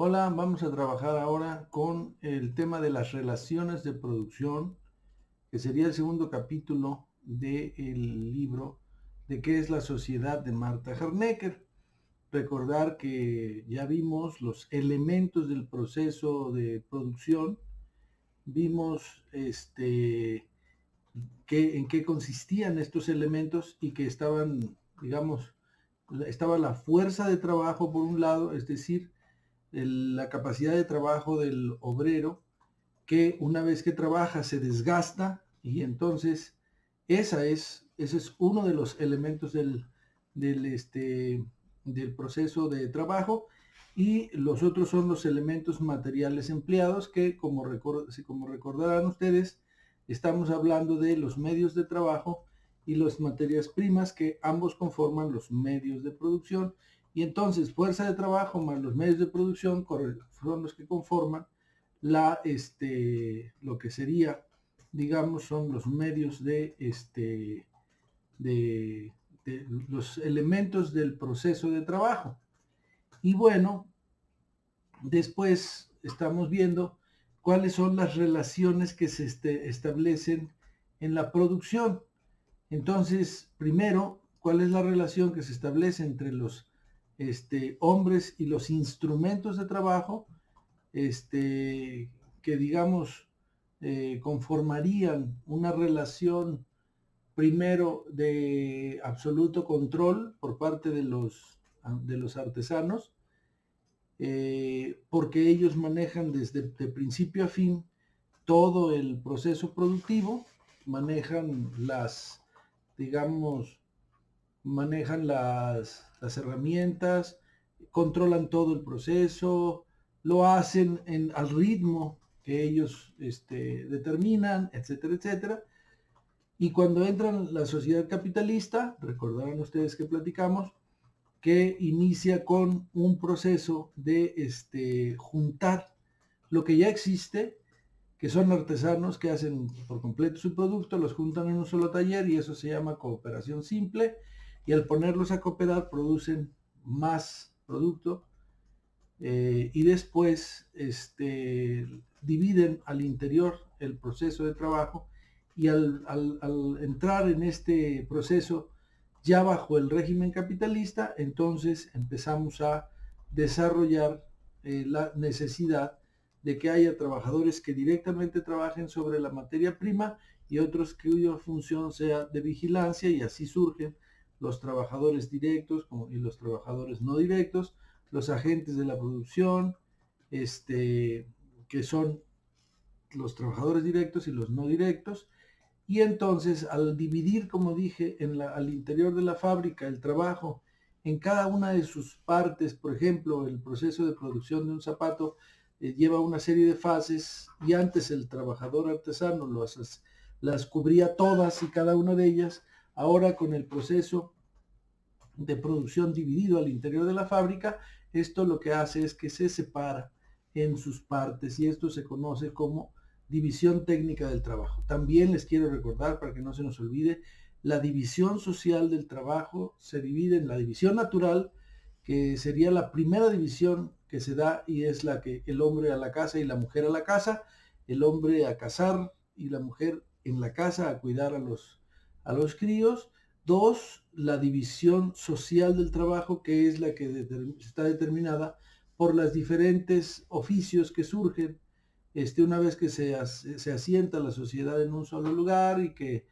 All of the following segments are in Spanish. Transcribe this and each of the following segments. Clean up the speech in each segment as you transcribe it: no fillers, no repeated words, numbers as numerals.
Hola, vamos a trabajar ahora con el tema de las relaciones de producción, que sería el segundo capítulo del libro de qué es la sociedad de Marta Hernecker. Recordar que ya vimos los elementos del proceso de producción, vimos en qué consistían estos elementos y que estaban, digamos, estaba la fuerza de trabajo por un lado, es decir, la capacidad de trabajo del obrero, que una vez que trabaja se desgasta y entonces ese es uno de los elementos del, este, del proceso de trabajo, y los otros son los elementos materiales empleados que, como recordarán ustedes, estamos hablando de los medios de trabajo y las materias primas, que ambos conforman los medios de producción. Y entonces fuerza de trabajo más los medios de producción son los que conforman lo que sería, digamos, son los medios de, de los elementos del proceso de trabajo. Y bueno, después estamos viendo cuáles son las relaciones que se establecen en la producción. Entonces, primero, ¿cuál es la relación que se establece entre los hombres y los instrumentos de trabajo? Que digamos conformarían una relación primero de absoluto control por parte de los artesanos, porque ellos manejan desde de principio a fin todo el proceso productivo, manejan digamos, manejan las herramientas, controlan todo el proceso, lo hacen al ritmo que ellos determinan, etcétera, etcétera. Y cuando entran la sociedad capitalista, recordarán ustedes que platicamos, que inicia con un proceso de juntar lo que ya existe, que son artesanos que hacen por completo su producto, los juntan en un solo taller y eso se llama cooperación simple, y al ponerlos a cooperar producen más producto, y después dividen al interior el proceso de trabajo, y al entrar en este proceso ya bajo el régimen capitalista, entonces empezamos a desarrollar la necesidad de que haya trabajadores que directamente trabajen sobre la materia prima y otros cuya función sea de vigilancia, y así surgen los trabajadores directos y los trabajadores no directos, los agentes de la producción, que son los trabajadores directos y los no directos. Y entonces, al dividir, como dije, al interior de la fábrica el trabajo en cada una de sus partes, por ejemplo, el proceso de producción de un zapato lleva una serie de fases, y antes el trabajador artesano las cubría todas y cada una de ellas. Ahora, con el proceso de producción dividido al interior de la fábrica, esto lo que hace es que se separa en sus partes, y esto se conoce como división técnica del trabajo. También les quiero recordar, para que no se nos olvide, la división social del trabajo se divide en la división natural, que sería la primera división que se da, y es la que el hombre a la casa y la mujer a la casa, el hombre a cazar y la mujer en la casa a cuidar a los críos. Dos, la división social del trabajo, que es la que está determinada por los diferentes oficios que surgen una vez que se asienta la sociedad en un solo lugar, y que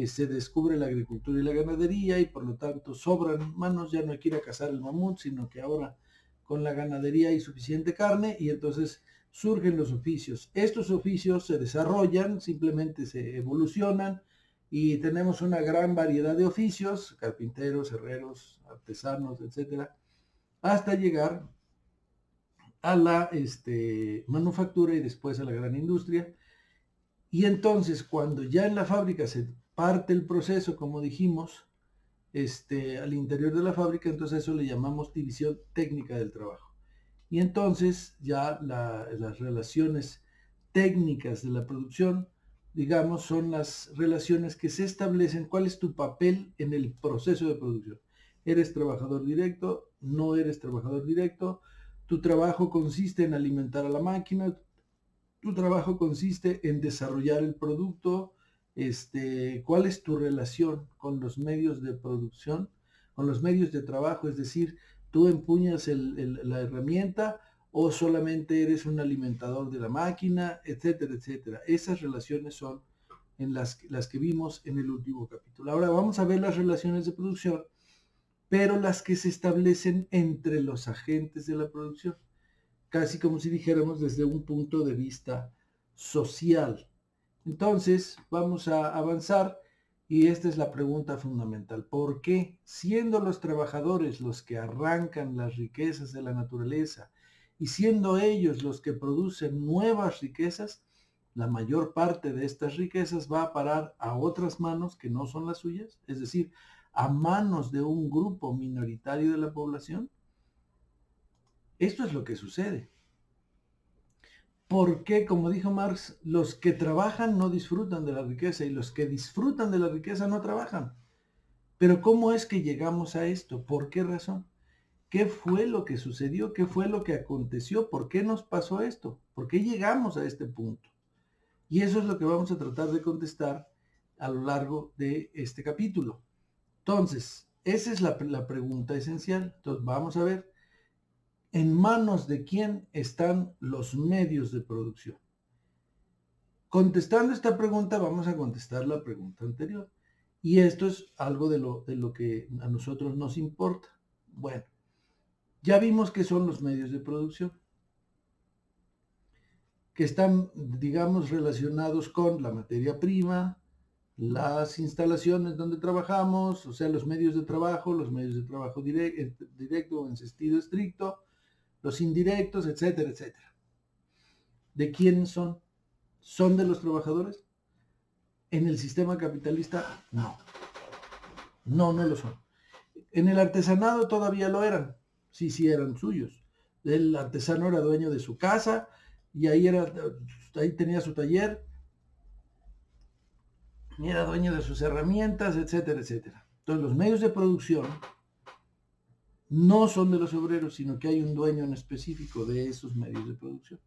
se descubre la agricultura y la ganadería, y por lo tanto sobran manos, ya no hay que ir a cazar el mamut, sino que ahora con la ganadería hay suficiente carne, y entonces surgen los oficios. Estos oficios se desarrollan, simplemente se evolucionan, y tenemos una gran variedad de oficios: carpinteros, herreros, artesanos, etcétera, hasta llegar a la manufactura y después a la gran industria. Y entonces, cuando ya en la fábrica se parte el proceso, como dijimos, al interior de la fábrica, entonces eso le llamamos división técnica del trabajo. Y entonces ya las relaciones técnicas de la producción, digamos, son las relaciones que se establecen. ¿Cuál es tu papel en el proceso de producción? ¿Eres trabajador directo? ¿No eres trabajador directo? Tu trabajo consiste en alimentar a la máquina, tu trabajo consiste en desarrollar el producto, cuál es tu relación con los medios de producción, con los medios de trabajo, es decir, tú empuñas la herramienta o solamente eres un alimentador de la máquina, etcétera, etcétera. Esas relaciones son en las que vimos en el último capítulo. Ahora vamos a ver las relaciones de producción, pero las que se establecen entre los agentes de la producción, casi como si dijéramos desde un punto de vista social. Entonces, vamos a avanzar y esta es la pregunta fundamental. ¿Por qué, siendo los trabajadores los que arrancan las riquezas de la naturaleza y siendo ellos los que producen nuevas riquezas, la mayor parte de estas riquezas va a parar a otras manos que no son las suyas? Es decir, a manos de un grupo minoritario de la población. Esto es lo que sucede. Porque, como dijo Marx, los que trabajan no disfrutan de la riqueza y los que disfrutan de la riqueza no trabajan. Pero ¿cómo es que llegamos a esto? ¿Por qué razón? ¿Qué fue lo que sucedió? ¿Qué fue lo que aconteció? ¿Por qué nos pasó esto? ¿Por qué llegamos a este punto? Y eso es lo que vamos a tratar de contestar a lo largo de este capítulo. Entonces, esa es la pregunta esencial. Entonces, vamos a ver en manos de quién están los medios de producción. Contestando esta pregunta, vamos a contestar la pregunta anterior. Y esto es algo de lo que a nosotros nos importa. Bueno, ya vimos que son los medios de producción, que están, digamos, relacionados con la materia prima, las instalaciones donde trabajamos, o sea, los medios de trabajo directo o en sentido estricto, los indirectos, etcétera, etcétera. ¿De quién son? ¿Son de los trabajadores? En el sistema capitalista, no. No, no lo son. En el artesanado todavía lo eran. Sí, sí, eran suyos. El artesano era dueño de su casa y ahí tenía su taller y era dueño de sus herramientas, etcétera, etcétera. Entonces los medios de producción no son de los obreros, sino que hay un dueño en específico de esos medios de producción.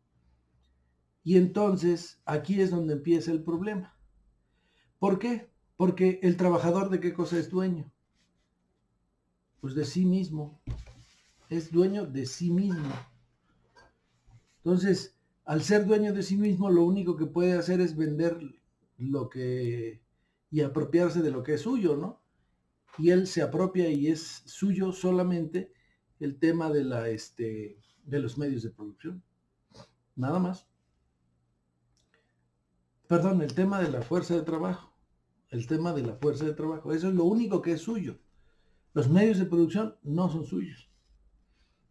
Y entonces aquí es donde empieza el problema. ¿Por qué? Porque el trabajador, ¿de qué cosa es dueño? Pues de sí mismo. Es dueño de sí mismo. Entonces, al ser dueño de sí mismo, lo único que puede hacer es vender y apropiarse de lo que es suyo, ¿no? Y él se apropia y es suyo solamente el tema de los medios de producción. Nada más. Perdón, el tema de la fuerza de trabajo. El tema de la fuerza de trabajo. Eso es lo único que es suyo. Los medios de producción no son suyos.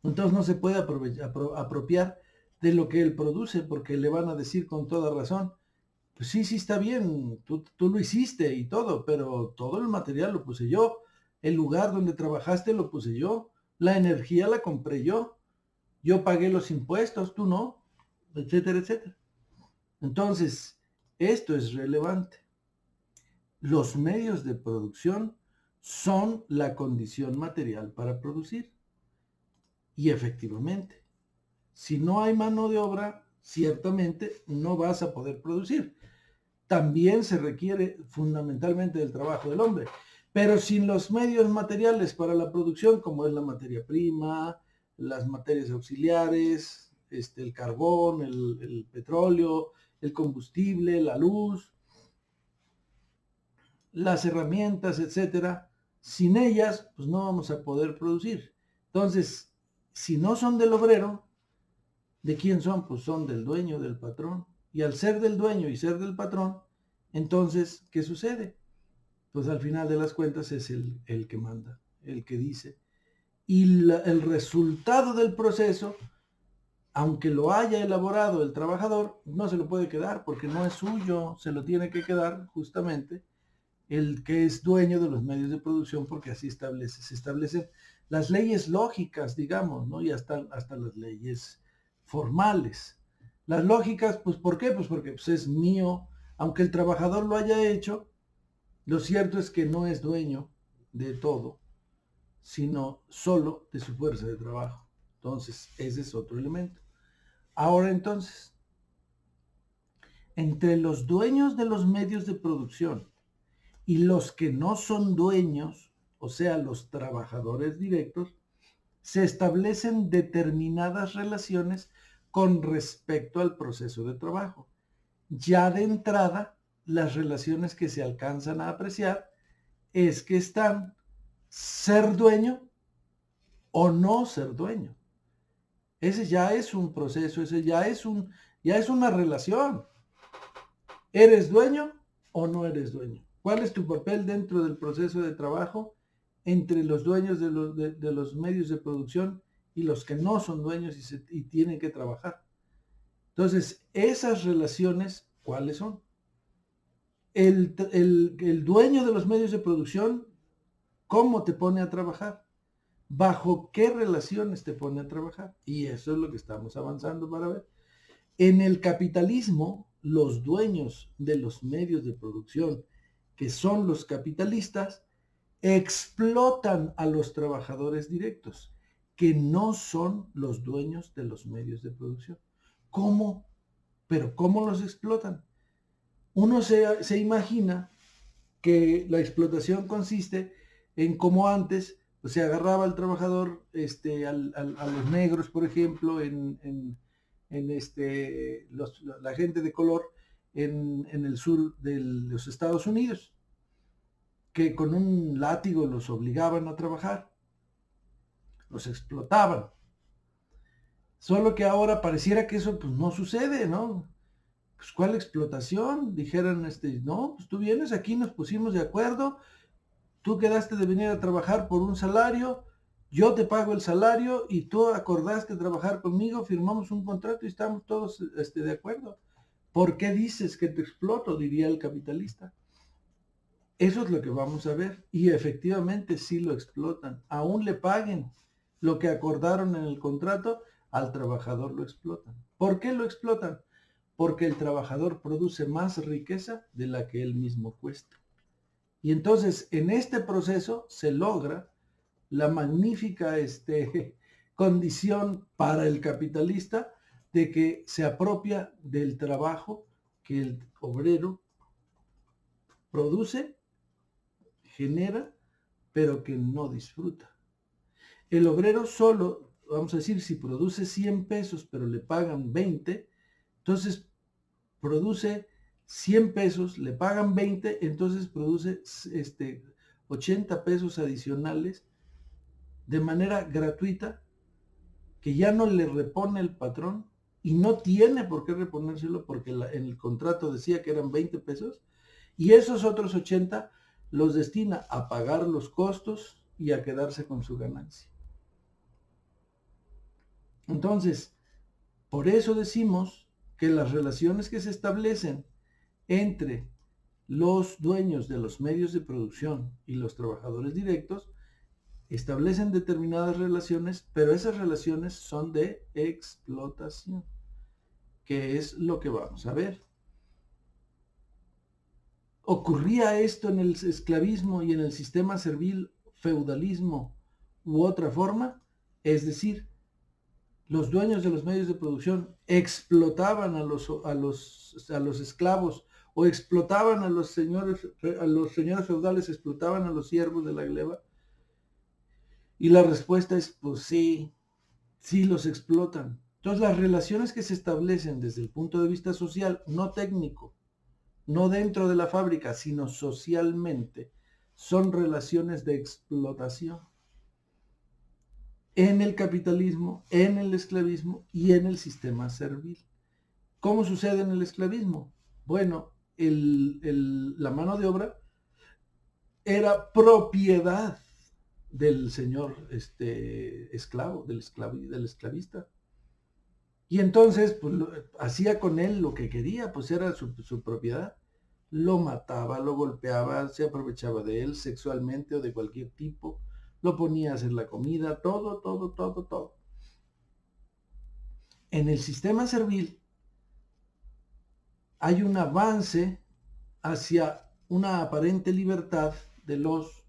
Entonces no se puede apropiar de lo que él produce, porque le van a decir con toda razón, pues sí, sí está bien, tú lo hiciste y todo, pero todo el material lo puse yo, el lugar donde trabajaste lo puse yo, la energía la compré yo pagué los impuestos, tú no, etcétera, etcétera. Entonces, esto es relevante. Los medios de producción son la condición material para producir. Y efectivamente, si no hay mano de obra, ciertamente no vas a poder producir. También se requiere fundamentalmente del trabajo del hombre, pero sin los medios materiales para la producción, como es la materia prima, las materias auxiliares, el carbón, el petróleo, el combustible, la luz, las herramientas, etcétera, sin ellas, pues no vamos a poder producir. Entonces, si no son del obrero, ¿de quién son? Pues son del dueño, del patrón. Y al ser del dueño y ser del patrón, entonces, ¿qué sucede? Pues al final de las cuentas es el que manda, el que dice. Y el resultado del proceso, aunque lo haya elaborado el trabajador, no se lo puede quedar porque no es suyo, se lo tiene que quedar justamente el que es dueño de los medios de producción, porque así se establecen las leyes lógicas, digamos, ¿no? Y hasta las leyes formales. Las lógicas, pues ¿por qué? Pues porque pues, es mío, aunque el trabajador lo haya hecho, lo cierto es que no es dueño de todo, sino solo de su fuerza de trabajo. Entonces, ese es otro elemento. Ahora entonces, entre los dueños de los medios de producción y los que no son dueños, o sea, los trabajadores directos, se establecen determinadas relaciones con respecto al proceso de trabajo. Ya de entrada, las relaciones que se alcanzan a apreciar es que están ser dueño o no ser dueño. Ese ya es un proceso, ese ya es una relación. ¿Eres dueño o no eres dueño? ¿Cuál es tu papel dentro del proceso de trabajo entre los dueños de los medios de producción y los que no son dueños y tienen que trabajar? Entonces, esas relaciones, ¿cuáles son? El dueño de los medios de producción, ¿cómo te pone a trabajar? ¿Bajo qué relaciones te pone a trabajar? Y eso es lo que estamos avanzando para ver. En el capitalismo, los dueños de los medios de producción, que son los capitalistas, explotan a los trabajadores directos, que no son los dueños de los medios de producción. ¿Cómo? ¿Pero cómo los explotan? Uno se imagina que la explotación consiste en como antes, pues, se agarraba al trabajador, a los negros, por ejemplo, la gente de color en el sur de los Estados Unidos, que con un látigo los obligaban a trabajar, los explotaban. Solo que ahora pareciera que eso pues no sucede, ¿no? Pues ¿cuál explotación? Dijeran, no, pues tú vienes aquí, nos pusimos de acuerdo, tú quedaste de venir a trabajar por un salario, yo te pago el salario y tú acordaste trabajar conmigo, firmamos un contrato y estamos todos de acuerdo. ¿Por qué dices que te exploto? Diría el capitalista. Eso es lo que vamos a ver. Y efectivamente sí lo explotan. Aún le paguen lo que acordaron en el contrato, al trabajador lo explotan. ¿Por qué lo explotan? Porque el trabajador produce más riqueza de la que él mismo cuesta. Y entonces en este proceso se logra la magnífica condición para el capitalista de que se apropia del trabajo que el obrero produce, genera, pero que no disfruta. El obrero solo, vamos a decir, si produce 100 pesos, pero le pagan 20, entonces produce 100 pesos, le pagan 20, entonces produce 80 pesos adicionales de manera gratuita, que ya no le repone el patrón y no tiene por qué reponérselo porque en el contrato decía que eran 20 pesos, y esos otros 80 los destina a pagar los costos y a quedarse con su ganancia. Entonces, por eso decimos que las relaciones que se establecen entre los dueños de los medios de producción y los trabajadores directos establecen determinadas relaciones, pero esas relaciones son de explotación, que es lo que vamos a ver. ¿Ocurría esto en el esclavismo y en el sistema servil, feudalismo u otra forma? Es decir, los dueños de los medios de producción explotaban a los esclavos, o explotaban a los señores feudales, explotaban a los siervos de la gleba. Y la respuesta es, pues sí, sí los explotan. Entonces las relaciones que se establecen desde el punto de vista social, no técnico, no dentro de la fábrica, sino socialmente, son relaciones de explotación en el capitalismo, en el esclavismo y en el sistema servil. ¿Cómo sucede en el esclavismo? Bueno, la mano de obra era propiedad del señor esclavo, del esclavista. Y entonces pues, hacía con él lo que quería, pues era su propiedad. Lo mataba, lo golpeaba, se aprovechaba de él sexualmente o de cualquier tipo, lo ponía a hacer la comida, todo, todo, todo, todo. En el sistema servil hay un avance hacia una aparente libertad de los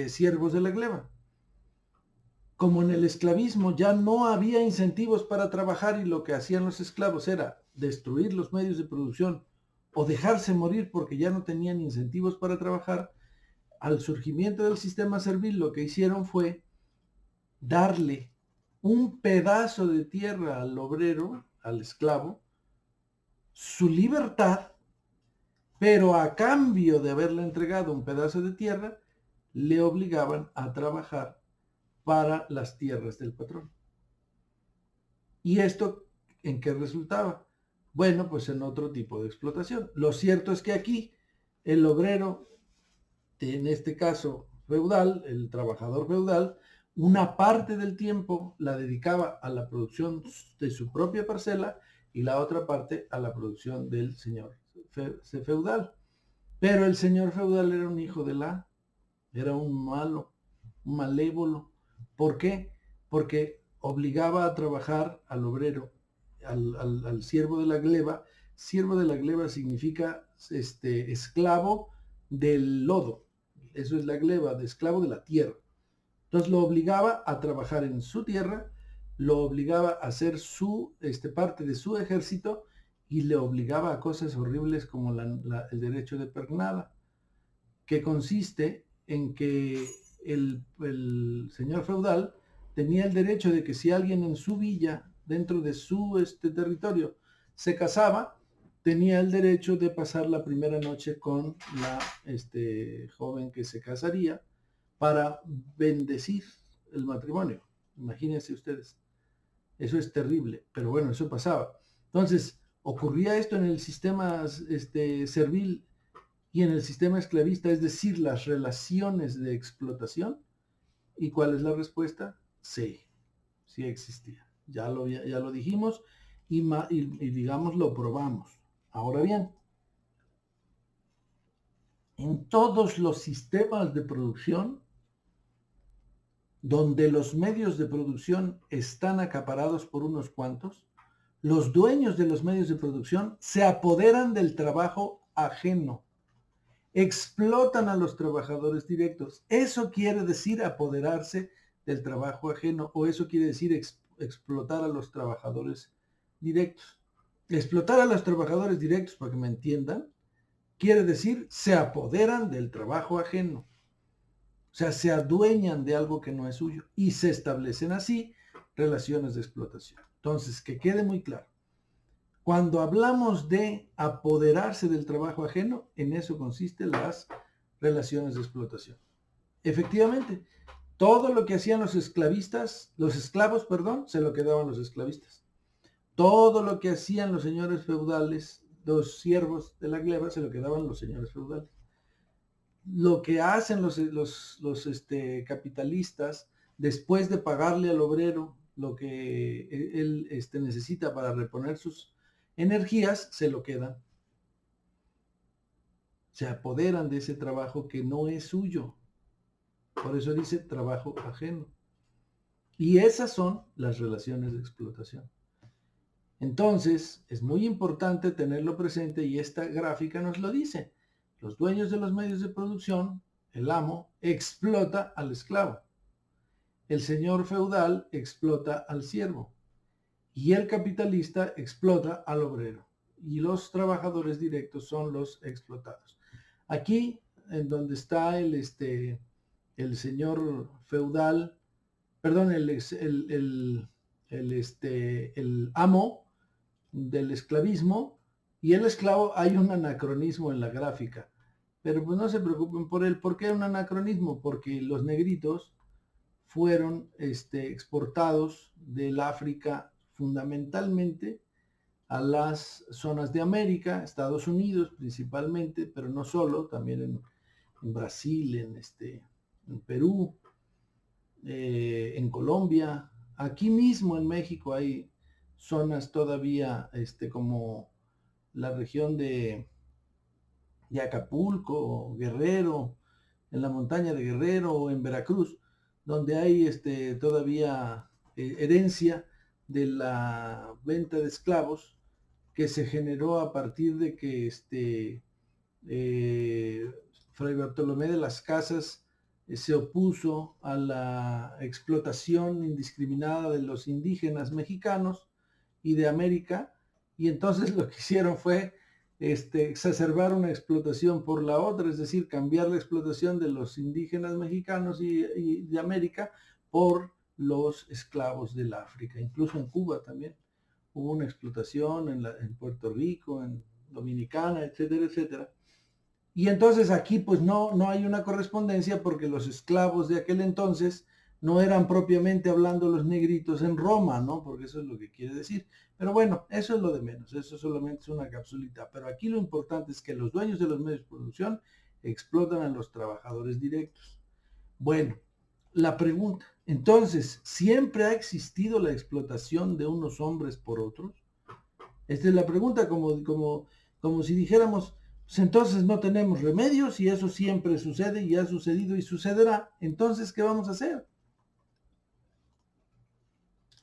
siervos de la gleba. como en el esclavismo ya no había incentivos para trabajar y lo que hacían los esclavos era destruir los medios de producción o dejarse morir porque ya no tenían incentivos para trabajar, al surgimiento del sistema servil lo que hicieron fue darle un pedazo de tierra al obrero, al esclavo, su libertad, pero a cambio de haberle entregado un pedazo de tierra, le obligaban a trabajar para las tierras del patrón. ¿Y esto en qué resultaba? Bueno, pues en otro tipo de explotación. Lo cierto es que aquí el obrero, en este caso feudal, el trabajador feudal, una parte del tiempo la dedicaba a la producción de su propia parcela y la otra parte a la producción del señor feudal. Pero el señor feudal era un hijo de era un malo, un malévolo. ¿Por qué? Porque obligaba a trabajar al obrero, al siervo de la gleba. Siervo de la gleba significa esclavo del lodo. Eso es la gleba, de esclavo de la tierra. Entonces lo obligaba a trabajar en su tierra, lo obligaba a hacer parte de su ejército y le obligaba a cosas horribles como el derecho de pernada, que consiste en que el señor feudal tenía el derecho de que si alguien en su villa, dentro de su territorio, se casaba, tenía el derecho de pasar la primera noche con la joven que se casaría para bendecir el matrimonio. Imagínense ustedes. Eso es terrible, pero bueno, eso pasaba. Entonces, ocurría esto en el sistema servil y en el sistema esclavista, es decir, las relaciones de explotación. ¿Y cuál es la respuesta? Sí, sí existía. Ya lo dijimos y digamos lo probamos. Ahora bien, en todos los sistemas de producción donde los medios de producción están acaparados por unos cuantos, los dueños de los medios de producción se apoderan del trabajo ajeno, explotan a los trabajadores directos. Eso quiere decir apoderarse del trabajo ajeno, o eso quiere decir explotar a los trabajadores directos. Explotar a los trabajadores directos, para que me entiendan, quiere decir se apoderan del trabajo ajeno. O sea, se adueñan de algo que no es suyo y se establecen así relaciones de explotación. Entonces, que quede muy claro. Cuando hablamos de apoderarse del trabajo ajeno, en eso consisten las relaciones de explotación. Efectivamente, todo lo que hacían los esclavos, perdón, se lo quedaban los esclavistas. Todo lo que hacían los señores feudales, los siervos de la gleba, se lo quedaban los señores feudales. Lo que hacen los capitalistas, después de pagarle al obrero lo que él necesita para reponer sus energías, se lo quedan. Se apoderan de ese trabajo que no es suyo. Por eso dice trabajo ajeno. Y esas son las relaciones de explotación. Entonces, es muy importante tenerlo presente y esta gráfica nos lo dice. Los dueños de los medios de producción, el amo, explota al esclavo. El señor feudal explota al siervo. Y el capitalista explota al obrero. Y los trabajadores directos son los explotados. Aquí, en donde está el señor feudal, perdón, el amo del esclavismo y el esclavo, hay un anacronismo en la gráfica. Pero pues no se preocupen por él. ¿Por qué un anacronismo? Porque los negritos fueron exportados del África fundamentalmente a las zonas de América, Estados Unidos principalmente, pero no solo, también en Brasil, en Perú, en Colombia. Aquí mismo en México hay zonas todavía como la región de Acapulco, Guerrero, en la montaña de Guerrero o en Veracruz, donde hay todavía herencia de la venta de esclavos que se generó a partir de que Fray Bartolomé de las Casas se opuso a la explotación indiscriminada de los indígenas mexicanos y de América, y entonces lo que hicieron fue exacerbar una explotación por la otra, es decir, cambiar la explotación de los indígenas mexicanos y de América por los esclavos del África. Incluso en Cuba también hubo una explotación, en Puerto Rico, en Dominicana, etcétera, etcétera. Y entonces aquí pues no hay una correspondencia porque los esclavos de aquel entonces no eran propiamente hablando los negritos en Roma, ¿no? Porque eso es lo que quiere decir. Pero bueno, eso es lo de menos, eso solamente es una capsulita. Pero aquí lo importante es que los dueños de los medios de producción explotan a los trabajadores directos. Bueno, la pregunta, entonces, ¿siempre ha existido la explotación de unos hombres por otros? Esta es la pregunta, como si dijéramos, pues entonces no tenemos remedios y eso siempre sucede y ha sucedido y sucederá. Entonces, ¿qué vamos a hacer?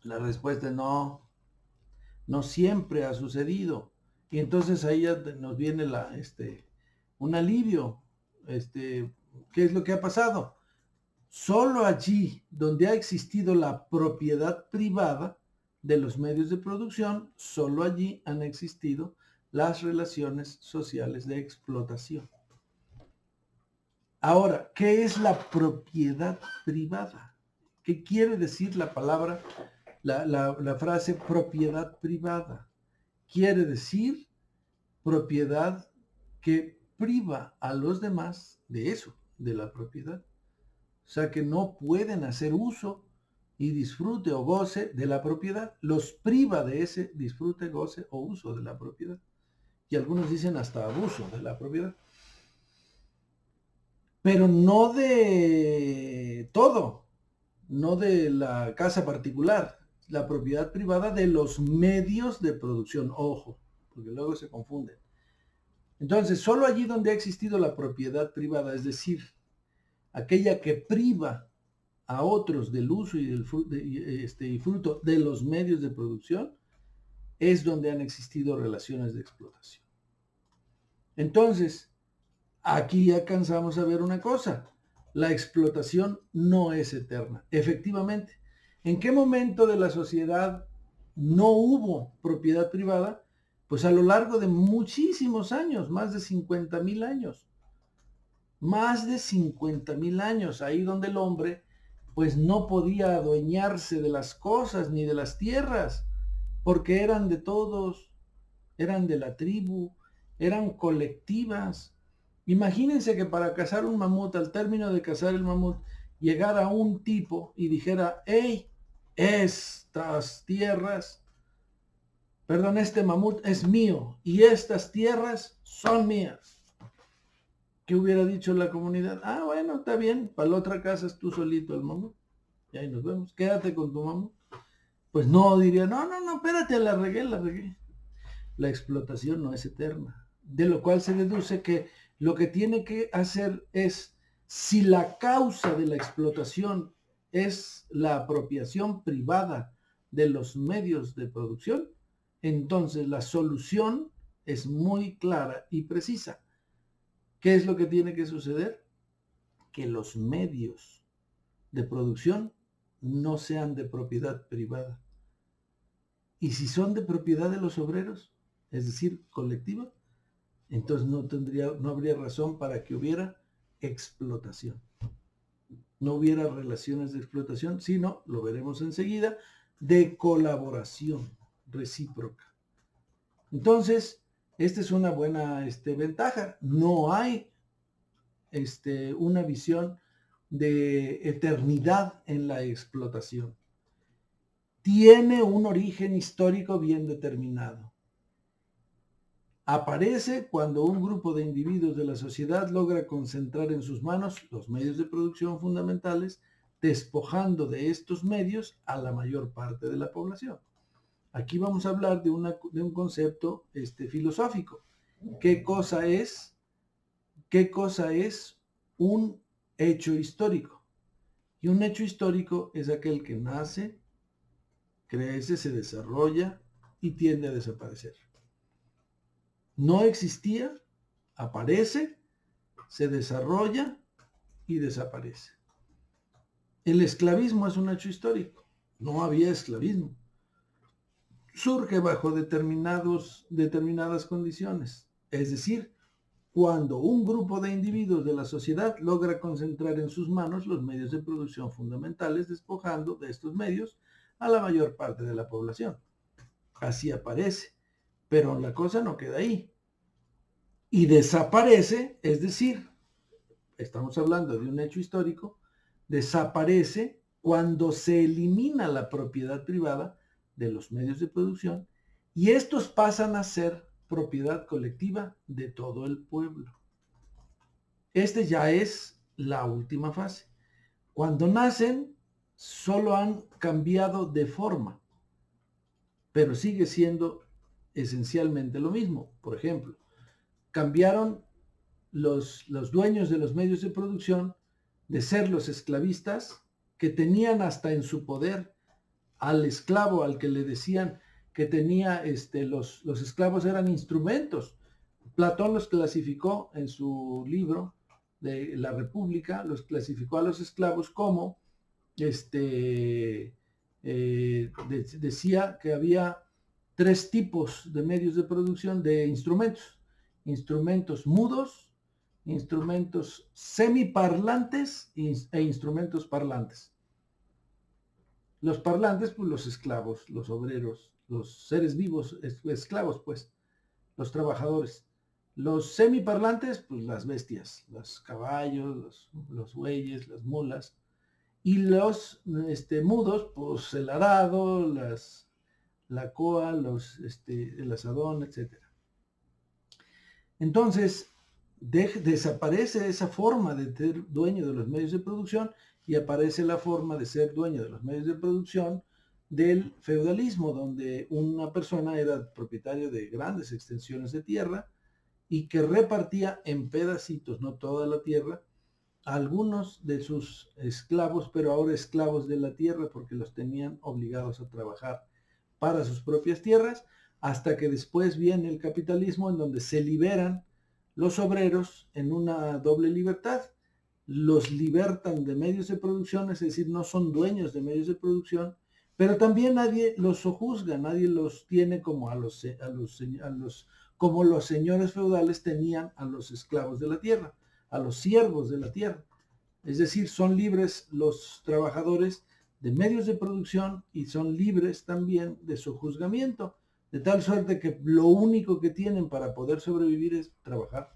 La respuesta es no siempre ha sucedido. Y entonces ahí ya nos viene un alivio. ¿Qué es lo que ha pasado? Solo allí donde ha existido la propiedad privada de los medios de producción, solo allí han existido las relaciones sociales de explotación. Ahora, ¿qué es la propiedad privada? ¿Qué quiere decir la palabra, la frase propiedad privada? Quiere decir propiedad que priva a los demás de eso, de la propiedad. O sea que no pueden hacer uso y disfrute o goce de la propiedad. Los priva de ese disfrute, goce o uso de la propiedad. Y algunos dicen hasta abuso de la propiedad. Pero no de todo, no de la casa particular, la propiedad privada de los medios de producción, ojo, porque luego se confunden. Entonces, solo allí donde ha existido la propiedad privada, es decir, aquella que priva a otros del uso y del fruto de los medios de producción, es donde han existido relaciones de explotación. Entonces, aquí alcanzamos a ver una cosa, la explotación no es eterna. Efectivamente, ¿en qué momento de la sociedad no hubo propiedad privada? Pues a lo largo de muchísimos años, más de 50,000 años. Más de 50,000 años, ahí donde el hombre pues no podía adueñarse de las cosas ni de las tierras, porque eran de todos, eran de la tribu, eran colectivas. Imagínense que para cazar un mamut, al término de cazar el mamut, llegara un tipo y dijera, hey, estas tierras, perdón, este mamut es mío y estas tierras son mías. ¿Qué hubiera dicho la comunidad? Ah, bueno, está bien, para la otra casa es tú solito el mamut. Y ahí nos vemos, quédate con tu mamut. Pues no, diría, no, espérate, la regué. La explotación no es eterna. De lo cual se deduce que lo que tiene que hacer es, si la causa de la explotación es la apropiación privada de los medios de producción, entonces la solución es muy clara y precisa. ¿Qué es lo que tiene que suceder? Que los medios de producción no sean de propiedad privada. Y si son de propiedad de los obreros, es decir, colectiva, entonces no habría razón para que hubiera explotación. No hubiera relaciones de explotación, sino, lo veremos enseguida, de colaboración recíproca. Entonces, esta es una buena ventaja. No hay una visión de eternidad en la explotación. Tiene un origen histórico bien determinado. Aparece cuando un grupo de individuos de la sociedad logra concentrar en sus manos los medios de producción fundamentales, despojando de estos medios a la mayor parte de la población. Aquí vamos a hablar de un concepto filosófico. ¿Qué cosa es un hecho histórico? Y un hecho histórico es aquel que nace, crece, se desarrolla y tiende a desaparecer. No existía, aparece, se desarrolla y desaparece. El esclavismo es un hecho histórico. No había esclavismo. Surge bajo determinadas condiciones. Es decir, cuando un grupo de individuos de la sociedad logra concentrar en sus manos los medios de producción fundamentales, despojando de estos medios a la mayor parte de la población. Así aparece. Pero la cosa no queda ahí. Y desaparece, es decir, estamos hablando de un hecho histórico, desaparece cuando se elimina la propiedad privada de los medios de producción y estos pasan a ser propiedad colectiva de todo el pueblo. Este ya es la última fase. Cuando nacen, solo han cambiado de forma, pero sigue siendo esencialmente lo mismo. Por ejemplo, cambiaron los dueños de los medios de producción de ser los esclavistas, que tenían hasta en su poder al esclavo, al que le decían que tenía, los esclavos eran instrumentos. Platón los clasificó en su libro de la República, los clasificó a los esclavos como, decía que había tres tipos de medios de producción de instrumentos. Instrumentos mudos, instrumentos semiparlantes e instrumentos parlantes. Los parlantes, pues los esclavos, los obreros, los seres vivos, esclavos, pues, los trabajadores. Los semiparlantes, pues las bestias, los caballos, los bueyes, las mulas. Y los mudos, pues el arado, la coa, el asadón, etc. Entonces, desaparece esa forma de ser dueño de los medios de producción y aparece la forma de ser dueño de los medios de producción del feudalismo, donde una persona era propietario de grandes extensiones de tierra y que repartía en pedacitos, no toda la tierra, a algunos de sus esclavos, pero ahora esclavos de la tierra porque los tenían obligados a trabajar para sus propias tierras, hasta que después viene el capitalismo en donde se liberan los obreros en una doble libertad. Los libertan de medios de producción, es decir, no son dueños de medios de producción, pero también nadie los sojuzga, nadie los tiene como como los señores feudales tenían a los esclavos de la tierra, a los siervos de la tierra. Es decir, son libres los trabajadores de medios de producción y son libres también de sojuzgamiento, de tal suerte que lo único que tienen para poder sobrevivir es trabajar,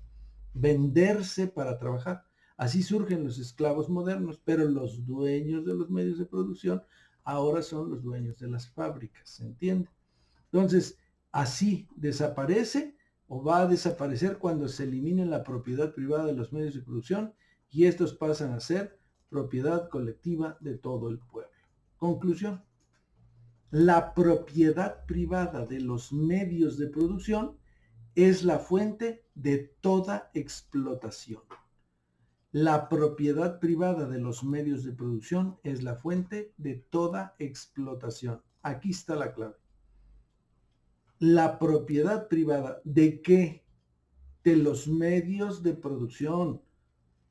venderse para trabajar. Así surgen los esclavos modernos, pero los dueños de los medios de producción ahora son los dueños de las fábricas, ¿se entiende? Entonces, así desaparece o va a desaparecer cuando se elimine la propiedad privada de los medios de producción y estos pasan a ser propiedad colectiva de todo el pueblo. Conclusión. La propiedad privada de los medios de producción es la fuente de toda explotación. La propiedad privada de los medios de producción es la fuente de toda explotación. Aquí está la clave. La propiedad privada ¿de qué? De los medios de producción.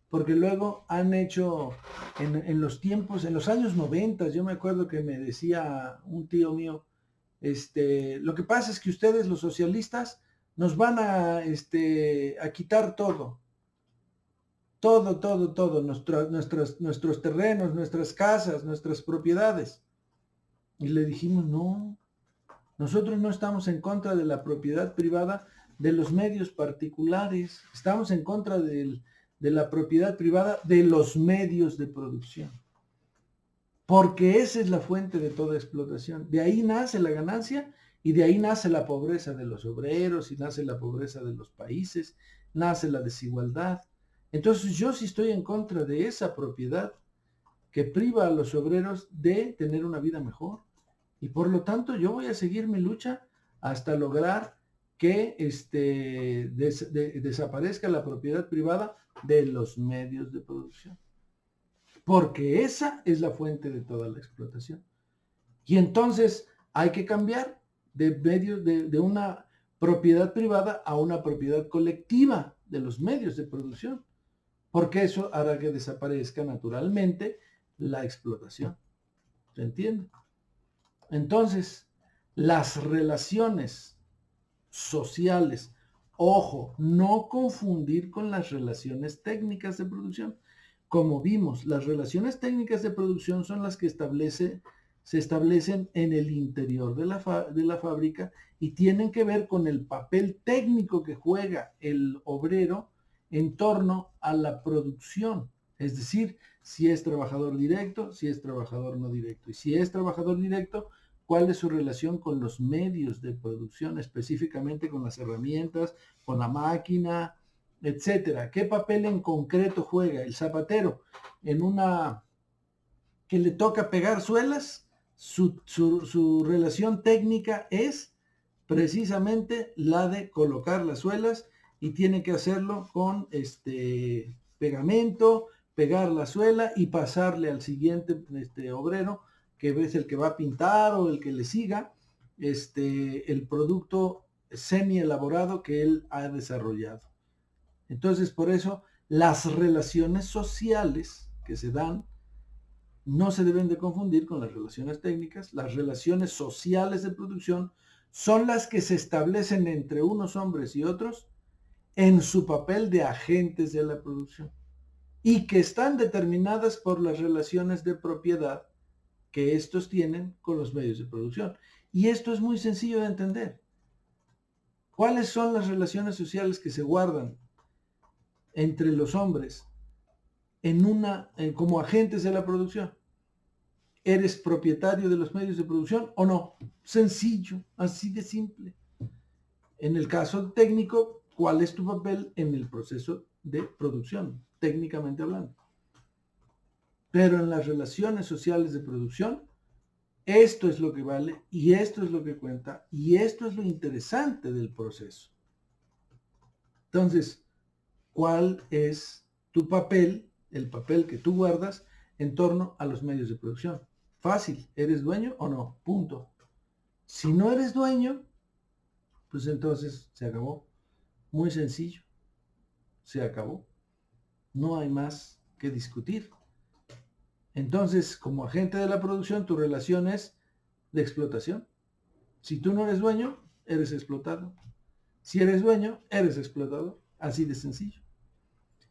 Porque luego han hecho en los tiempos, en los años 90, yo me acuerdo que me decía un tío mío, lo que pasa es que ustedes los socialistas nos van a quitar todo, nuestros terrenos, nuestras casas, nuestras propiedades. Y le dijimos, no, nosotros no estamos en contra de la propiedad privada de los medios particulares, estamos en contra de la propiedad privada de los medios de producción. Porque esa es la fuente de toda explotación. De ahí nace la ganancia y de ahí nace la pobreza de los obreros y nace la pobreza de los países, nace la desigualdad. Entonces yo sí estoy en contra de esa propiedad que priva a los obreros de tener una vida mejor. Y por lo tanto yo voy a seguir mi lucha hasta lograr que desaparezca la propiedad privada de los medios de producción. Porque esa es la fuente de toda la explotación. Y entonces hay que cambiar de una propiedad privada a una propiedad colectiva de los medios de producción. Porque eso hará que desaparezca naturalmente la explotación. ¿Se entiende? Entonces, las relaciones sociales, ojo, no confundir con las relaciones técnicas de producción. Como vimos, las relaciones técnicas de producción son las que se establecen en el interior de la fábrica y tienen que ver con el papel técnico que juega el obrero en torno a la producción. Es decir, si es trabajador directo, si es trabajador no directo. Y si es trabajador directo, cuál es su relación con los medios de producción, específicamente con las herramientas, con la máquina, etcétera. ¿Qué papel en concreto juega el zapatero en una que le toca pegar suelas? Su relación técnica es precisamente la de colocar las suelas y tiene que hacerlo con pegamento, pegar la suela y pasarle al siguiente obrero, que es el que va a pintar o el que le siga, el producto semi elaborado que él ha desarrollado. Entonces, por eso, las relaciones sociales que se dan no se deben de confundir con las relaciones técnicas. Las relaciones sociales de producción son las que se establecen entre unos hombres y otros en su papel de agentes de la producción y que están determinadas por las relaciones de propiedad que estos tienen con los medios de producción. Y esto es muy sencillo de entender. ¿Cuáles son las relaciones sociales que se guardan entre los hombres como agentes de la producción? ¿Eres propietario de los medios de producción o no? Sencillo, así de simple. En el caso técnico, ¿cuál es tu papel en el proceso de producción, técnicamente hablando? Pero en las relaciones sociales de producción, esto es lo que vale y esto es lo que cuenta y esto es lo interesante del proceso. Entonces, ¿cuál es tu papel, el papel que tú guardas en torno a los medios de producción? Fácil, ¿eres dueño o no? Punto. Si no eres dueño, pues entonces se acabó. Muy sencillo. Se acabó. No hay más que discutir. Entonces, como agente de la producción, tu relación es de explotación. Si tú no eres dueño, eres explotado. Si eres dueño, eres explotador. Así de sencillo.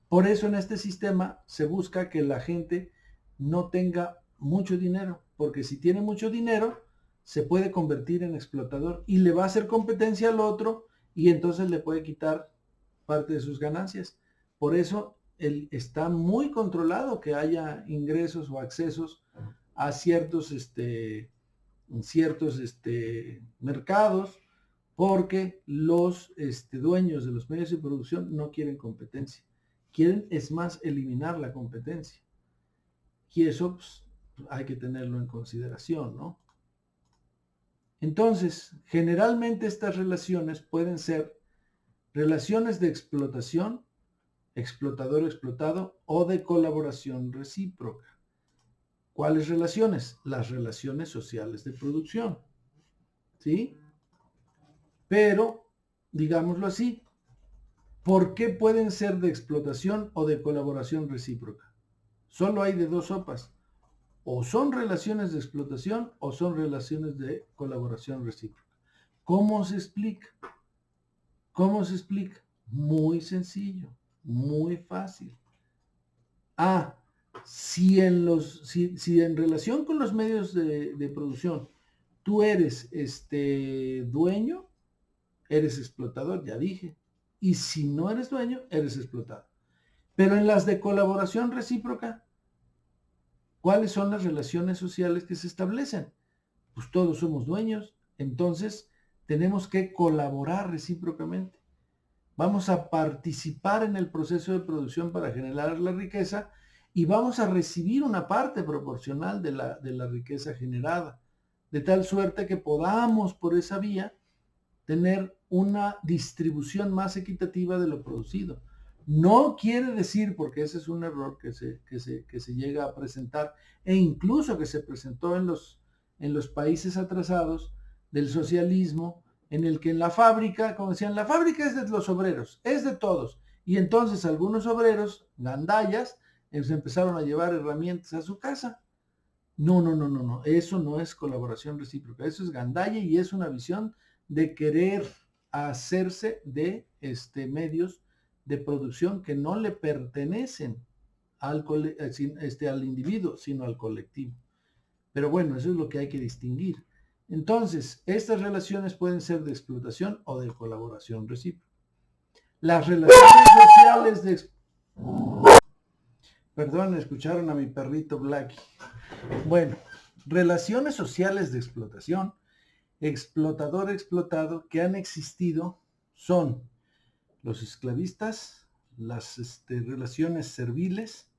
Por eso en este sistema se busca que la gente no tenga mucho dinero, porque si tiene mucho dinero, se puede convertir en explotador y le va a hacer competencia al otro y entonces le puede quitar parte de sus ganancias. Por eso está muy controlado que haya ingresos o accesos a ciertos mercados, porque los dueños de los medios de producción no quieren competencia. Quieren, es más, eliminar la competencia. Y eso pues, hay que tenerlo en consideración, ¿no? Entonces, generalmente estas relaciones pueden ser relaciones de explotación, explotador-explotado, o de colaboración recíproca. ¿Cuáles relaciones? Las relaciones sociales de producción. ¿Sí? Pero, digámoslo así, ¿por qué pueden ser de explotación o de colaboración recíproca? Solo hay de dos sopas. O son relaciones de explotación o son relaciones de colaboración recíproca. ¿Cómo se explica? ¿Cómo se explica? Muy sencillo, muy fácil. Si en relación con los medios de producción tú eres dueño, eres explotador, ya dije. Y si no eres dueño, eres explotado. Pero en las de colaboración recíproca, ¿cuáles son las relaciones sociales que se establecen? Pues todos somos dueños, entonces tenemos que colaborar recíprocamente. Vamos a participar en el proceso de producción para generar la riqueza y vamos a recibir una parte proporcional de la riqueza generada, de tal suerte que podamos por esa vía tener una distribución más equitativa de lo producido. No quiere decir, porque ese es un error que se llega a presentar, e incluso que se presentó en los países atrasados del socialismo, en el que en la fábrica, como decían, la fábrica es de los obreros, es de todos. Y entonces algunos obreros, gandallas, se empezaron a llevar herramientas a su casa No, no, no, no, no. Eso no es colaboración recíproca. Eso es gandalle y es una visión de querer hacerse de medios de producción que no le pertenecen al individuo, sino al colectivo. Pero bueno, eso es lo que hay que distinguir. Entonces, estas relaciones pueden ser de explotación o de colaboración recíproca. Las relaciones sociales de... Perdón, escucharon a mi perrito Blackie. Bueno, relaciones sociales de explotación, explotador-explotado, que han existido son los esclavistas, las relaciones serviles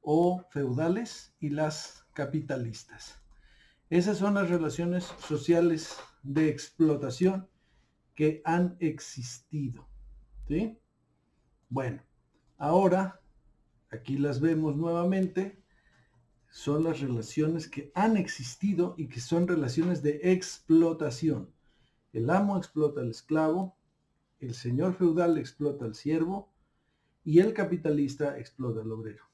o feudales y las capitalistas. Esas son las relaciones sociales de explotación que han existido. ¿Sí? Bueno, ahora aquí las vemos nuevamente. Son las relaciones que han existido y que son relaciones de explotación. El amo explota al esclavo, el señor feudal explota al siervo y el capitalista explota al obrero.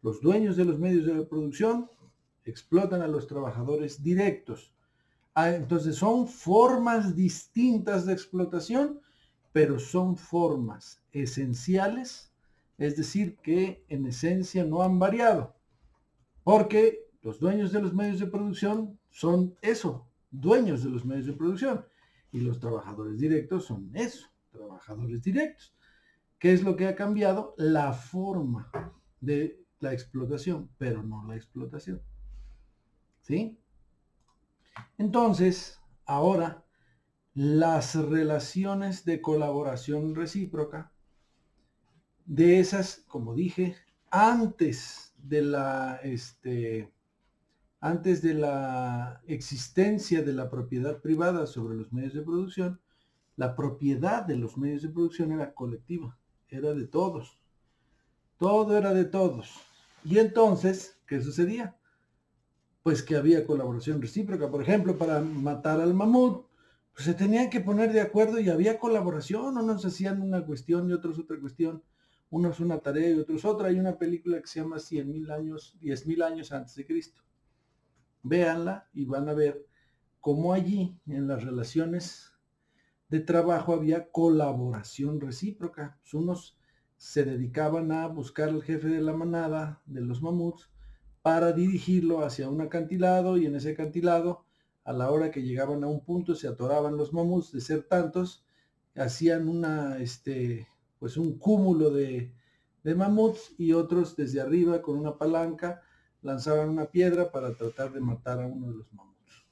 Los dueños de los medios de producción explotan a los trabajadores directos. Entonces son formas distintas de explotación, pero son formas esenciales, es decir, que en esencia no han variado. Porque los dueños de los medios de producción son eso, dueños de los medios de producción. Y los trabajadores directos son eso, trabajadores directos. ¿Qué es lo que ha cambiado? La forma de la explotación, pero no la explotación. ¿Sí? Entonces, ahora, las relaciones de colaboración recíproca, de esas, como dije, antes de la existencia de la propiedad privada sobre los medios de producción, la propiedad de los medios de producción era colectiva, era de todos. Todo era de todos. Y entonces, ¿qué sucedía? Pues que había colaboración recíproca. Por ejemplo, para matar al mamut, pues se tenían que poner de acuerdo y había colaboración. Unos hacían una cuestión y otros otra cuestión. Unos una tarea y otros otra. Hay una película que se llama 100.000 años, 10.000 años antes de Cristo. Véanla y van a ver cómo allí en las relaciones de trabajo había colaboración recíproca. Pues unos se dedicaban a buscar al jefe de la manada de los mamuts para dirigirlo hacia un acantilado y en ese acantilado, a la hora que llegaban a un punto, se atoraban los mamuts de ser tantos, hacían pues un cúmulo de mamuts y otros desde arriba con una palanca lanzaban una piedra para tratar de matar a uno de los mamuts.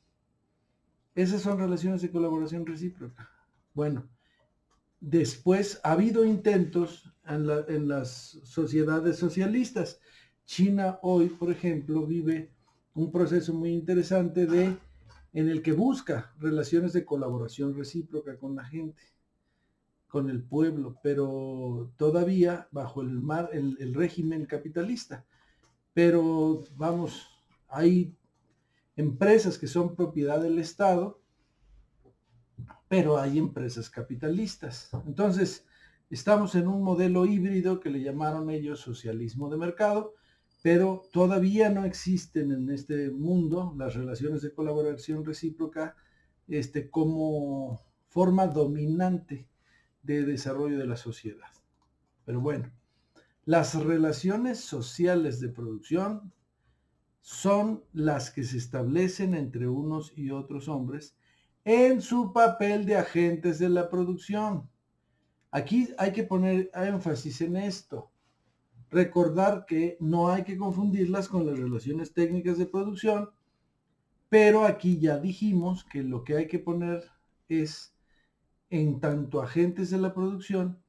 Esas son relaciones de colaboración recíproca. Bueno, después ha habido intentos en las sociedades socialistas. China hoy, por ejemplo, vive un proceso muy interesante en el que busca relaciones de colaboración recíproca con la gente, con el pueblo, pero todavía bajo el régimen capitalista. Pero vamos, hay empresas que son propiedad del Estado, pero hay empresas capitalistas. Entonces, estamos en un modelo híbrido que le llamaron ellos socialismo de mercado, pero todavía no existen en este mundo las relaciones de colaboración recíproca como forma dominante de desarrollo de la sociedad. Pero bueno, las relaciones sociales de producción son las que se establecen entre unos y otros hombres en su papel de agentes de la producción. Aquí hay que poner énfasis en esto. Recordar que no hay que confundirlas con las relaciones técnicas de producción, pero aquí ya dijimos que lo que hay que poner es, en tanto agentes de la producción,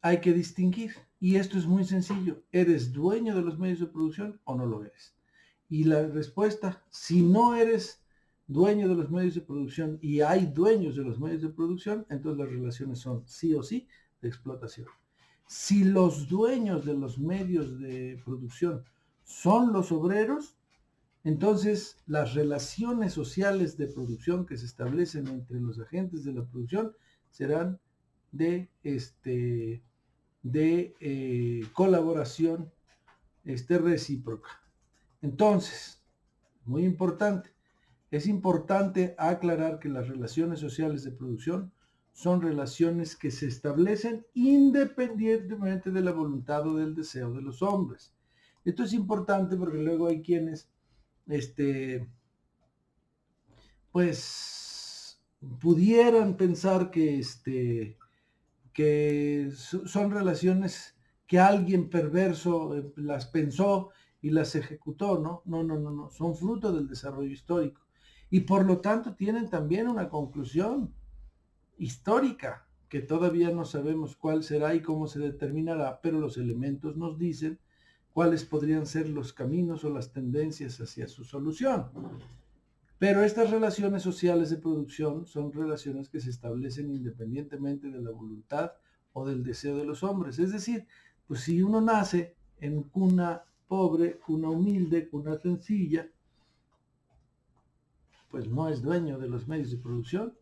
hay que distinguir. Y esto es muy sencillo. ¿Eres dueño de los medios de producción o no lo eres? Y la respuesta, si no eres dueño de los medios de producción y hay dueños de los medios de producción, entonces las relaciones son sí o sí de explotación. Si los dueños de los medios de producción son los obreros, entonces las relaciones sociales de producción que se establecen entre los agentes de la producción serán de colaboración recíproca. Entonces, muy importante, es importante aclarar que las relaciones sociales de producción son relaciones que se establecen independientemente de la voluntad o del deseo de los hombres. Esto es importante porque luego hay quienes, pues, pudieran pensar que son relaciones que alguien perverso las pensó y las ejecutó, ¿no? No, son fruto del desarrollo histórico. Y por lo tanto tienen también una conclusión histórica, que todavía no sabemos cuál será y cómo se determinará, pero los elementos nos dicen cuáles podrían ser los caminos o las tendencias hacia su solución. Pero estas relaciones sociales de producción son relaciones que se establecen independientemente de la voluntad o del deseo de los hombres. Es decir, pues si uno nace en cuna pobre, cuna humilde, cuna sencilla, pues no es dueño de los medios de producción.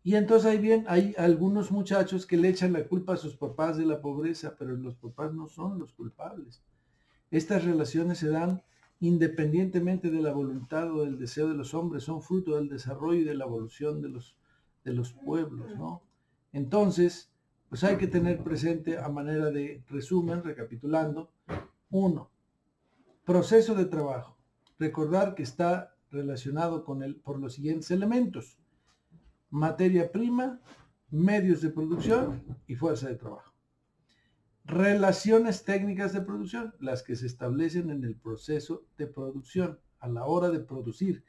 Y entonces hay algunos muchachos que le echan la culpa a sus papás de la pobreza, pero los papás no son los culpables. Estas relaciones se dan independientemente de la voluntad o del deseo de los hombres, son fruto del desarrollo y de la evolución de los pueblos, ¿no? Entonces, pues hay que tener presente a manera de resumen, recapitulando, uno, proceso de trabajo. Recordar que está relacionado por los siguientes elementos: materia prima, medios de producción y fuerza de trabajo. Relaciones técnicas de producción, las que se establecen en el proceso de producción, a la hora de producir.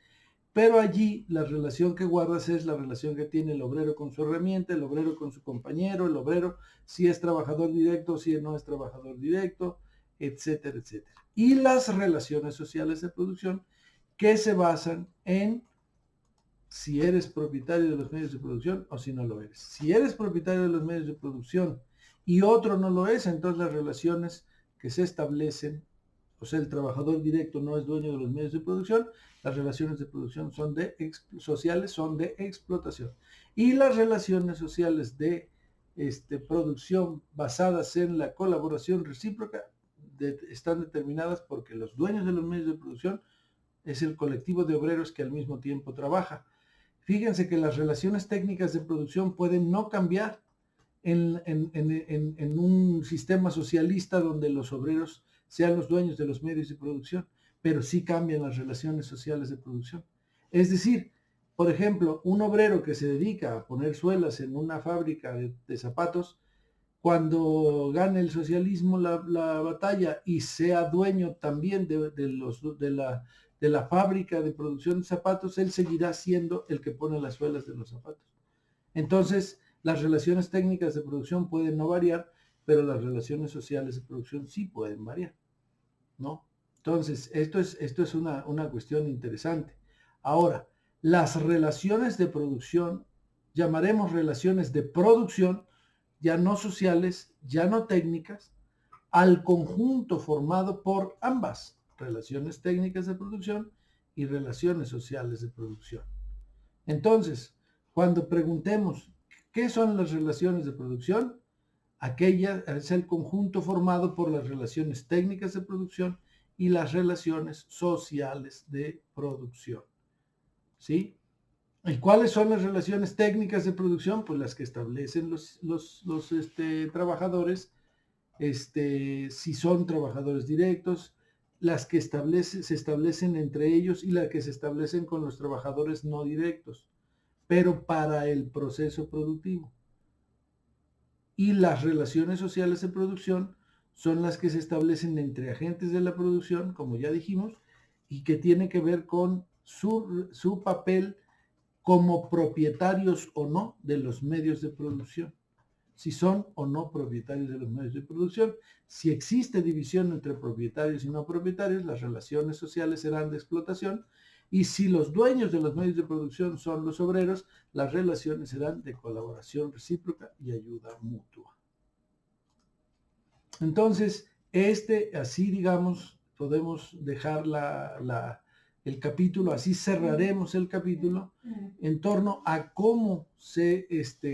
Pero allí la relación que guardas es la relación que tiene el obrero con su herramienta, el obrero con su compañero, el obrero si es trabajador directo, si no es trabajador directo, etcétera, etcétera. Y las relaciones sociales de producción que se basan en si eres propietario de los medios de producción o si no lo eres. Si eres propietario de los medios de producción y otro no lo es, entonces las relaciones que se establecen, o sea, el trabajador directo no es dueño de los medios de producción, las relaciones de producción sociales son de explotación. Y las relaciones sociales de producción basadas en la colaboración recíproca están determinadas porque los dueños de los medios de producción es el colectivo de obreros que al mismo tiempo trabaja. Fíjense que las relaciones técnicas de producción pueden no cambiar en un sistema socialista donde los obreros sean los dueños de los medios de producción, pero sí cambian las relaciones sociales de producción. Es decir, por ejemplo, un obrero que se dedica a poner suelas en una fábrica de zapatos, cuando gane el socialismo la batalla y sea dueño también de la fábrica de producción de zapatos, él seguirá siendo el que pone las suelas de los zapatos. Entonces, las relaciones técnicas de producción pueden no variar, pero las relaciones sociales de producción sí pueden variar, ¿no? Entonces, esto es una cuestión interesante. Ahora, las relaciones de producción, llamaremos relaciones de producción, ya no sociales, ya no técnicas, al conjunto formado por ambas, relaciones técnicas de producción y relaciones sociales de producción. Entonces, cuando preguntemos qué son las relaciones de producción, aquella es el conjunto formado por las relaciones técnicas de producción y las relaciones sociales de producción. ¿Sí? ¿Y cuáles son las relaciones técnicas de producción? Pues las que establecen los trabajadores, si son trabajadores directos, las que se establecen entre ellos y las que se establecen con los trabajadores no directos, pero para el proceso productivo. Y las relaciones sociales de producción son las que se establecen entre agentes de la producción, como ya dijimos, y que tienen que ver con su papel como propietarios o no de los medios de producción, si son o no propietarios de los medios de producción. Si existe división entre propietarios y no propietarios, las relaciones sociales serán de explotación, y si los dueños de los medios de producción son los obreros, las relaciones serán de colaboración recíproca y ayuda mutua. Entonces, así digamos, podemos dejar el capítulo, así cerraremos el capítulo en torno a cómo se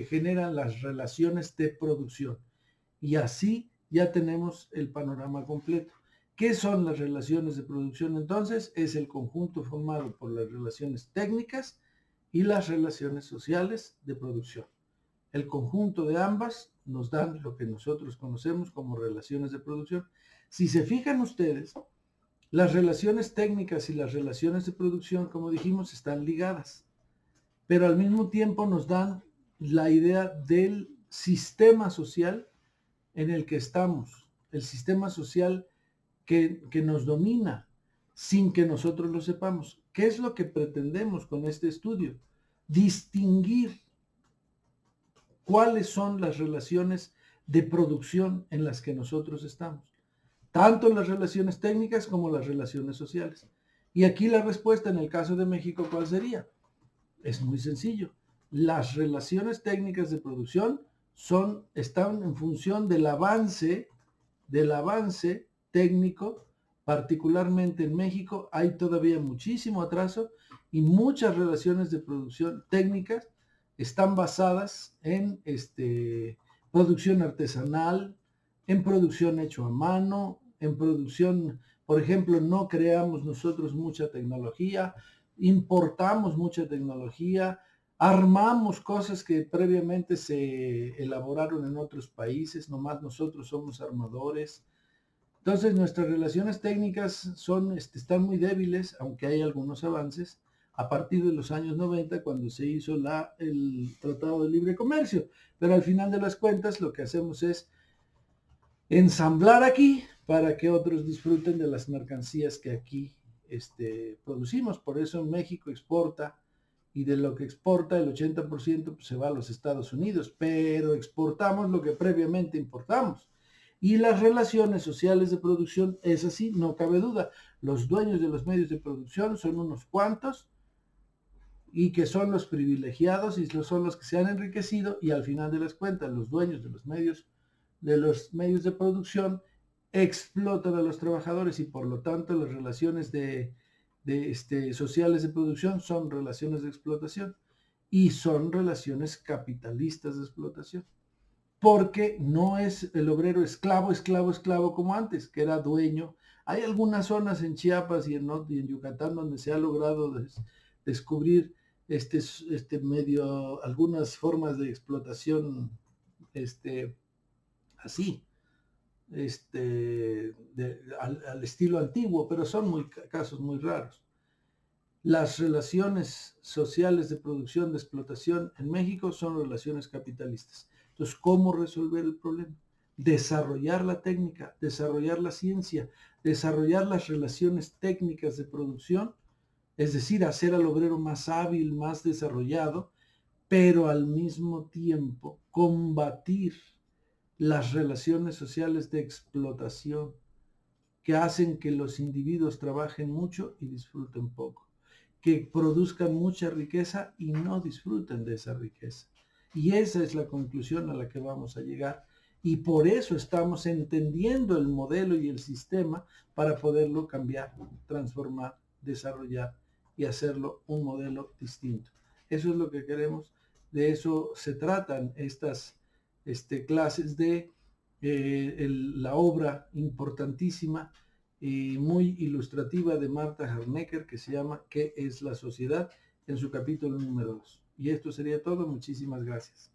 generan las relaciones de producción. Y así ya tenemos el panorama completo. ¿Qué son las relaciones de producción entonces? Es el conjunto formado por las relaciones técnicas y las relaciones sociales de producción. El conjunto de ambas nos dan lo que nosotros conocemos como relaciones de producción. Si se fijan ustedes, las relaciones técnicas y las relaciones de producción, como dijimos, están ligadas, pero al mismo tiempo nos dan la idea del sistema social en el que estamos, el sistema social que nos domina sin que nosotros lo sepamos. ¿Qué es lo que pretendemos con este estudio? Distinguir cuáles son las relaciones de producción en las que nosotros estamos, tanto las relaciones técnicas como las relaciones sociales. Y aquí la respuesta en el caso de México, ¿cuál sería? Es muy sencillo. Las relaciones técnicas de producción están en función del avance técnico, particularmente en México. Hay todavía muchísimo atraso y muchas relaciones de producción técnicas están basadas en producción artesanal, en producción hecho a mano, en producción, por ejemplo, no creamos nosotros mucha tecnología, importamos mucha tecnología, armamos cosas que previamente se elaboraron en otros países, nomás nosotros somos armadores. Entonces nuestras relaciones técnicas están muy débiles, aunque hay algunos avances, a partir de los años 90, cuando se hizo el Tratado de Libre Comercio. Pero al final de las cuentas lo que hacemos es ensamblar aquí para que otros disfruten de las mercancías que aquí producimos. Por eso México exporta, y de lo que exporta el 80% pues, se va a los Estados Unidos, pero exportamos lo que previamente importamos. Y las relaciones sociales de producción es así, no cabe duda. Los dueños de los medios de producción son unos cuantos y que son los privilegiados y son los que se han enriquecido, y al final de las cuentas los dueños de los medios de producción explotan a los trabajadores, y por lo tanto las relaciones sociales de producción son relaciones de explotación y son relaciones capitalistas de explotación, porque no es el obrero esclavo, esclavo, esclavo como antes, que era dueño. Hay algunas zonas en Chiapas y en Yucatán donde se ha logrado descubrir algunas formas de explotación así, al estilo antiguo, pero son casos muy raros. Las relaciones sociales de producción, de explotación en México son relaciones capitalistas. Entonces, ¿cómo resolver el problema? Desarrollar la técnica, desarrollar la ciencia, desarrollar las relaciones técnicas de producción, es decir, hacer al obrero más hábil, más desarrollado, pero al mismo tiempo combatir las relaciones sociales de explotación que hacen que los individuos trabajen mucho y disfruten poco, que produzcan mucha riqueza y no disfruten de esa riqueza. Y esa es la conclusión a la que vamos a llegar. Y por eso estamos entendiendo el modelo y el sistema para poderlo cambiar, transformar, desarrollar y hacerlo un modelo distinto. Eso es lo que queremos. De eso se tratan estas clases de la obra importantísima y muy ilustrativa de Marta Harnecker, que se llama ¿Qué es la sociedad?, en su capítulo número 2. Y esto sería todo. Muchísimas gracias.